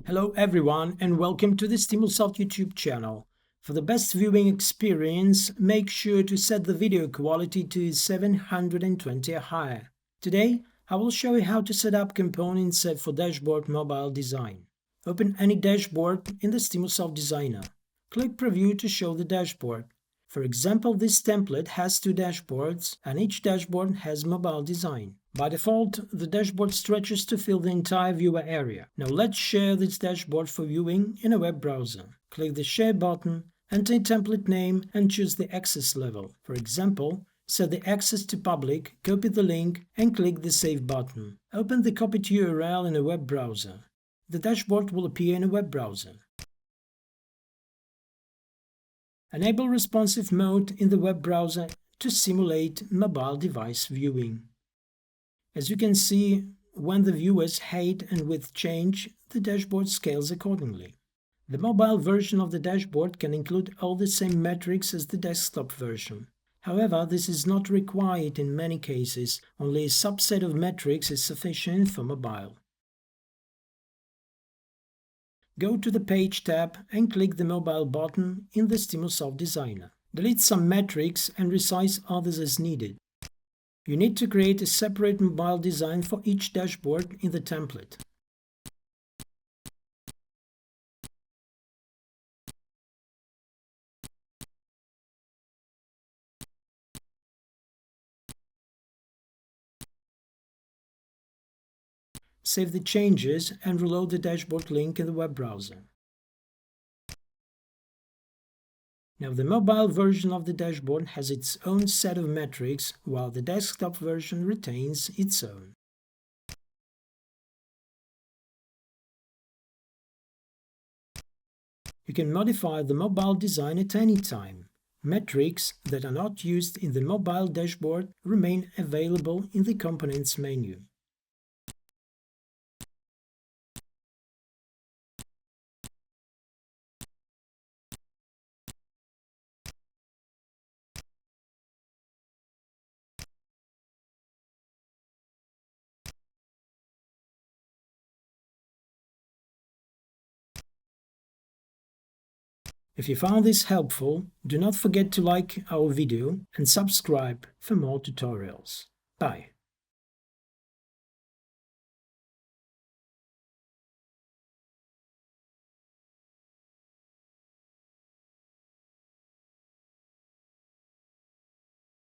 Hello everyone and welcome to the StimuSoft YouTube channel. For the best viewing experience, make sure to set the video quality to 720 or higher. Today, I will show you how to set up components for dashboard mobile design. Open any dashboard in the StimuSoft Designer. Click Preview to show the dashboard. For example, this template has two dashboards and each dashboard has mobile design. By default, the dashboard stretches to fill the entire viewer area. Now let's share this dashboard for viewing in a web browser. Click the Share button, enter a template name and choose the access level. For example, set the access to public, copy the link and click the Save button. Open the copied URL in a web browser. The dashboard will appear in a web browser. Enable responsive mode in the web browser to simulate mobile device viewing. As you can see, when the viewer's height and width change, the dashboard scales accordingly. The mobile version of the dashboard can include all the same metrics as the desktop version. However, this is not required in many cases, only a subset of metrics is sufficient for mobile. Go to the Page tab and click the Mobile button in the StimuSoft Designer. Delete some metrics and resize others as needed. You need to create a separate mobile design for each dashboard in the template. Save the changes and reload the dashboard link in the web browser. Now the mobile version of the dashboard has its own set of metrics, while the desktop version retains its own. You can modify the mobile design at any time. Metrics that are not used in the mobile dashboard remain available in the Components menu. If you found this helpful, do not forget to like our video and subscribe for more tutorials. Bye.